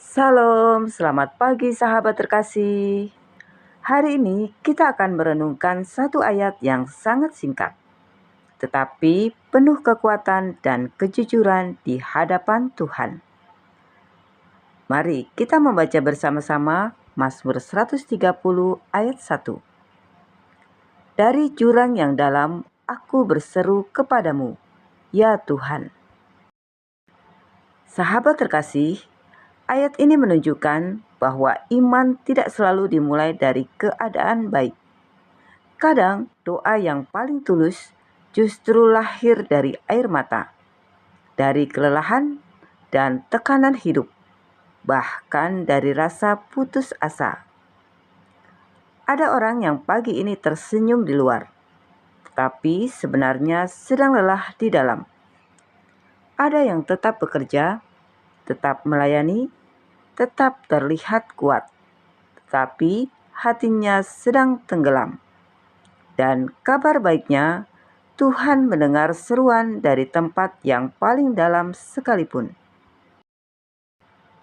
Salam, selamat pagi sahabat terkasih. Hari ini kita akan merenungkan satu ayat yang sangat singkat, tetapi penuh kekuatan dan kejujuran di hadapan Tuhan. Mari kita membaca bersama-sama Mazmur 130 ayat 1. Dari jurang yang dalam aku berseru kepadamu, ya Tuhan. Sahabat terkasih, ayat ini menunjukkan bahwa iman tidak selalu dimulai dari keadaan baik. Kadang doa yang paling tulus justru lahir dari air mata, dari kelelahan dan tekanan hidup, bahkan dari rasa putus asa. Ada orang yang pagi ini tersenyum di luar, tapi sebenarnya sedang lelah di dalam. Ada yang tetap bekerja, tetap melayani, tetap terlihat kuat, tetapi hatinya sedang tenggelam. Dan kabar baiknya, Tuhan mendengar seruan dari tempat yang paling dalam sekalipun.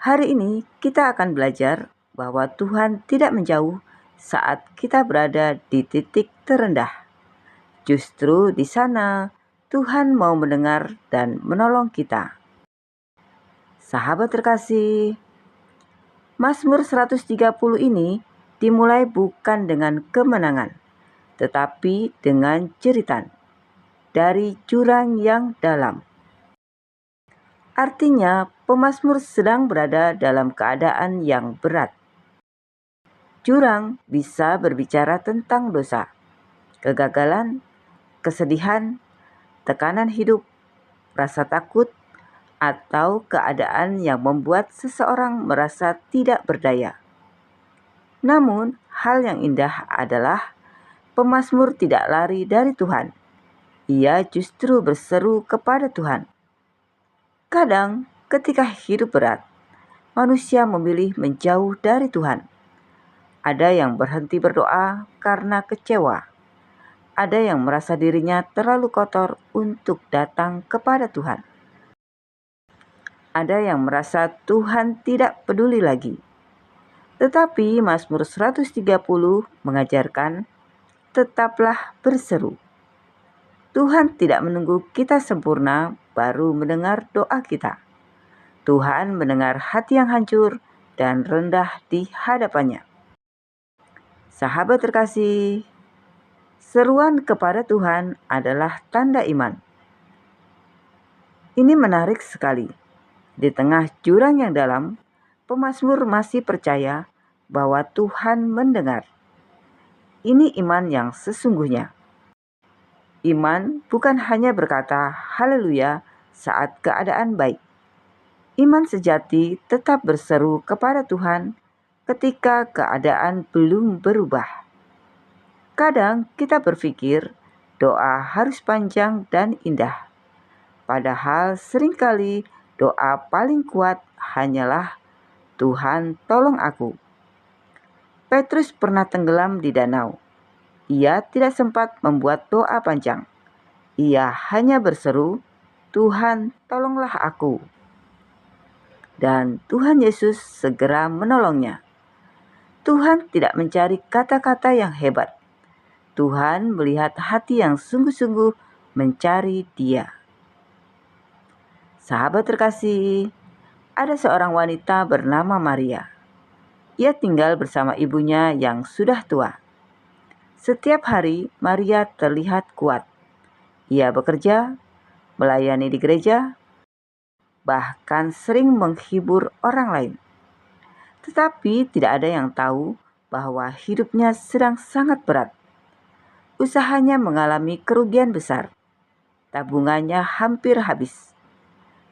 Hari ini kita akan belajar bahwa Tuhan tidak menjauh saat kita berada di titik terendah. Justru di sana Tuhan mau mendengar dan menolong kita. Sahabat terkasih, Mazmur 130 ini dimulai bukan dengan kemenangan, tetapi dengan jeritan dari jurang yang dalam. Artinya, pemazmur sedang berada dalam keadaan yang berat. Jurang bisa berbicara tentang dosa, kegagalan, kesedihan, tekanan hidup, rasa takut, atau keadaan yang membuat seseorang merasa tidak berdaya. Namun, hal yang indah adalah pemazmur tidak lari dari Tuhan. Ia justru berseru kepada Tuhan. Kadang, ketika hidup berat, manusia memilih menjauh dari Tuhan. Ada yang berhenti berdoa karena kecewa. Ada yang merasa dirinya terlalu kotor untuk datang kepada Tuhan. Ada yang merasa Tuhan tidak peduli lagi. Tetapi Mazmur 130 mengajarkan, tetaplah berseru. Tuhan tidak menunggu kita sempurna baru mendengar doa kita. Tuhan mendengar hati yang hancur dan rendah di hadapannya. Sahabat terkasih, seruan kepada Tuhan adalah tanda iman. Ini menarik sekali. Di tengah jurang yang dalam, pemazmur masih percaya bahwa Tuhan mendengar. Ini iman yang sesungguhnya. Iman bukan hanya berkata haleluya saat keadaan baik. Iman sejati tetap berseru kepada Tuhan ketika keadaan belum berubah. Kadang kita berpikir doa harus panjang dan indah. Padahal seringkali doa paling kuat hanyalah Tuhan tolong aku. Petrus pernah tenggelam di danau. Ia tidak sempat membuat doa panjang. Ia hanya berseru, Tuhan tolonglah aku. Dan Tuhan Yesus segera menolongnya. Tuhan tidak mencari kata-kata yang hebat. Tuhan melihat hati yang sungguh-sungguh mencari Dia. Sahabat terkasih, ada seorang wanita bernama Maria. Ia tinggal bersama ibunya yang sudah tua. Setiap hari Maria terlihat kuat. Ia bekerja, melayani di gereja, bahkan sering menghibur orang lain. Tetapi tidak ada yang tahu bahwa hidupnya sedang sangat berat. Usahanya mengalami kerugian besar. Tabungannya hampir habis.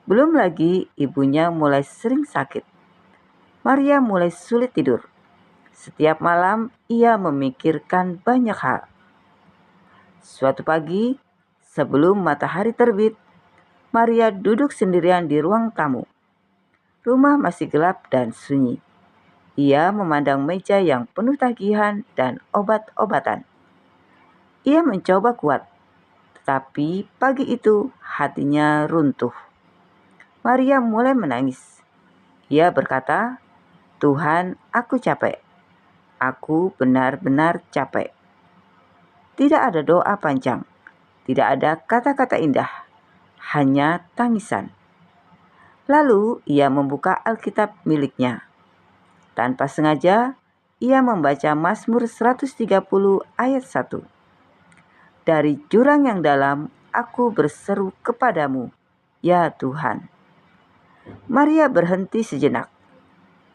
Belum lagi ibunya mulai sering sakit. Maria mulai sulit tidur. Setiap malam ia memikirkan banyak hal. Suatu pagi, sebelum matahari terbit, Maria duduk sendirian di ruang tamu. Rumah masih gelap dan sunyi. Ia memandang meja yang penuh tagihan dan obat-obatan. Ia mencoba kuat, tetapi pagi itu hatinya runtuh. Maria mulai menangis. Ia berkata, "Tuhan, aku capek. Aku benar-benar capek." Tidak ada doa panjang, tidak ada kata-kata indah, hanya tangisan. Lalu ia membuka Alkitab miliknya. Tanpa sengaja, ia membaca Mazmur 130 ayat 1. "Dari jurang yang dalam, aku berseru kepadamu, ya Tuhan." Maria berhenti sejenak.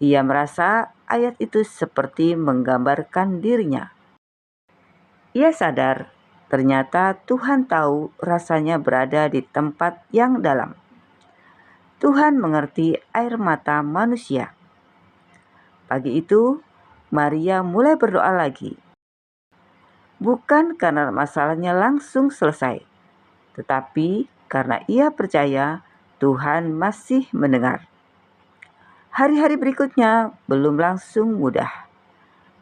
Ia merasa ayat itu seperti menggambarkan dirinya. Ia sadar, ternyata Tuhan tahu rasanya berada di tempat yang dalam. Tuhan mengerti air mata manusia. Pagi itu, Maria mulai berdoa lagi. Bukan karena masalahnya langsung selesai, tetapi karena ia percaya Tuhan masih mendengar. Hari-hari berikutnya belum langsung mudah,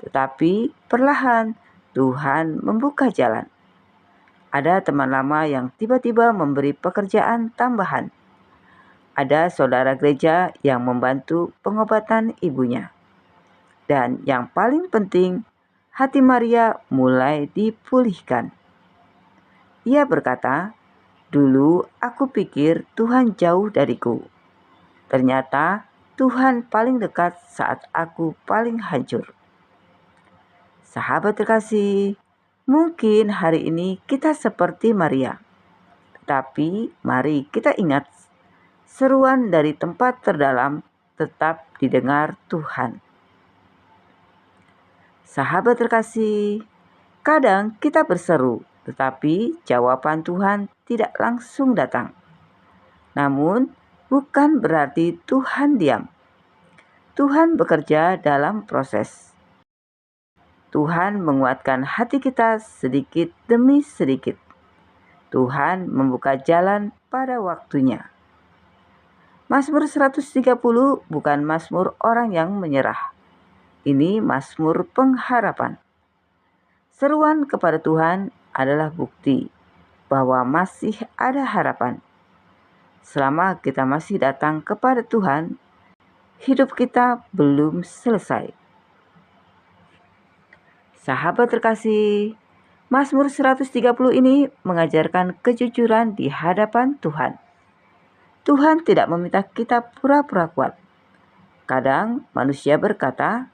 tetapi perlahan Tuhan membuka jalan. Ada teman lama yang tiba-tiba memberi pekerjaan tambahan. Ada saudara gereja yang membantu pengobatan ibunya. Dan yang paling penting, hati Maria mulai dipulihkan. Ia berkata, "Dulu aku pikir Tuhan jauh dariku. Ternyata Tuhan paling dekat saat aku paling hancur." Sahabat terkasih, mungkin hari ini kita seperti Maria. Tetapi mari kita ingat, seruan dari tempat terdalam tetap didengar Tuhan. Sahabat terkasih, kadang kita berseru, tetapi jawaban Tuhan tidak langsung datang. Namun, bukan berarti Tuhan diam. Tuhan bekerja dalam proses. Tuhan menguatkan hati kita sedikit demi sedikit. Tuhan membuka jalan pada waktunya. Mazmur 130 bukan mazmur orang yang menyerah. Ini mazmur pengharapan. Seruan kepada Tuhan adalah bukti bahwa masih ada harapan. Selama kita masih datang kepada Tuhan, hidup kita belum selesai. Sahabat terkasih, Mazmur 130 ini mengajarkan kejujuran di hadapan Tuhan. Tuhan tidak meminta kita pura-pura kuat. Kadang manusia berkata,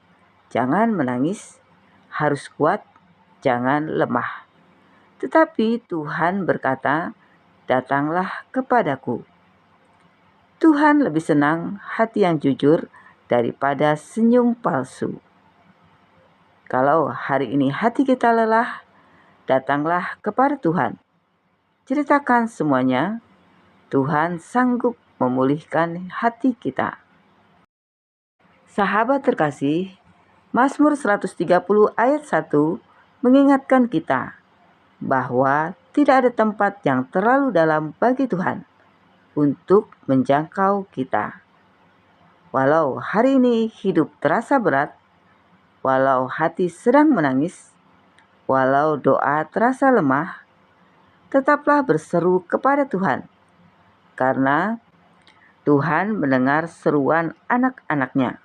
"Jangan menangis, harus kuat, jangan lemah." Tetapi Tuhan berkata, "Datanglah kepadaku." Tuhan lebih senang hati yang jujur daripada senyum palsu. Kalau hari ini hati kita lelah, datanglah kepada Tuhan. Ceritakan semuanya. Tuhan sanggup memulihkan hati kita. Sahabat terkasih, Mazmur 130 ayat 1 mengingatkan kita bahwa tidak ada tempat yang terlalu dalam bagi Tuhan untuk menjangkau kita. Walau hari ini hidup terasa berat, walau hati sedang menangis, walau doa terasa lemah, tetaplah berseru kepada Tuhan, karena Tuhan mendengar seruan anak-anaknya.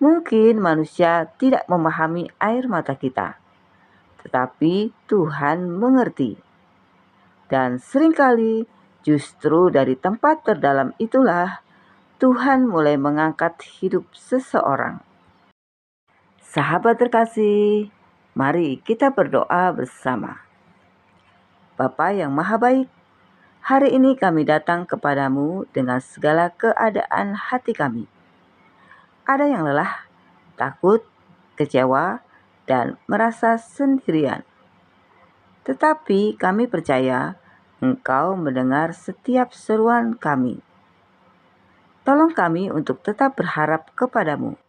Mungkin manusia tidak memahami air mata kita, tetapi Tuhan mengerti. Dan seringkali justru dari tempat terdalam itulah Tuhan mulai mengangkat hidup seseorang. Sahabat terkasih, mari kita berdoa bersama. Bapa yang Maha Baik, hari ini kami datang kepadamu dengan segala keadaan hati kami. Ada yang lelah, takut, kecewa, dan merasa sendirian. Tetapi kami percaya Engkau mendengar setiap seruan kami. Tolong kami untuk tetap berharap kepadamu.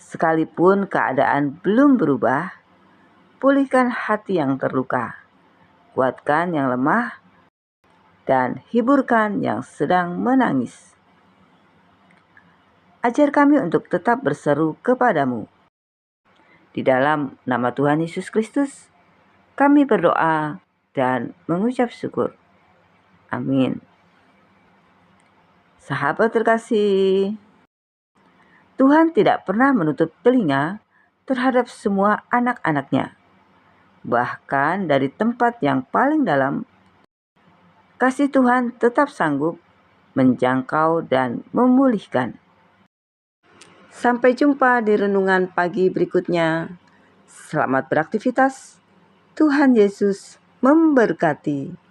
Sekalipun keadaan belum berubah, pulihkan hati yang terluka, kuatkan yang lemah, dan hiburkan yang sedang menangis. Ajar kami untuk tetap berseru kepadamu. Di dalam nama Tuhan Yesus Kristus, kami berdoa dan mengucap syukur. Amin. Sahabat terkasih, Tuhan tidak pernah menutup telinga terhadap semua anak-anaknya. Bahkan dari tempat yang paling dalam, kasih Tuhan tetap sanggup menjangkau dan memulihkan. Sampai jumpa di renungan pagi berikutnya. Selamat beraktivitas. Tuhan Yesus memberkati.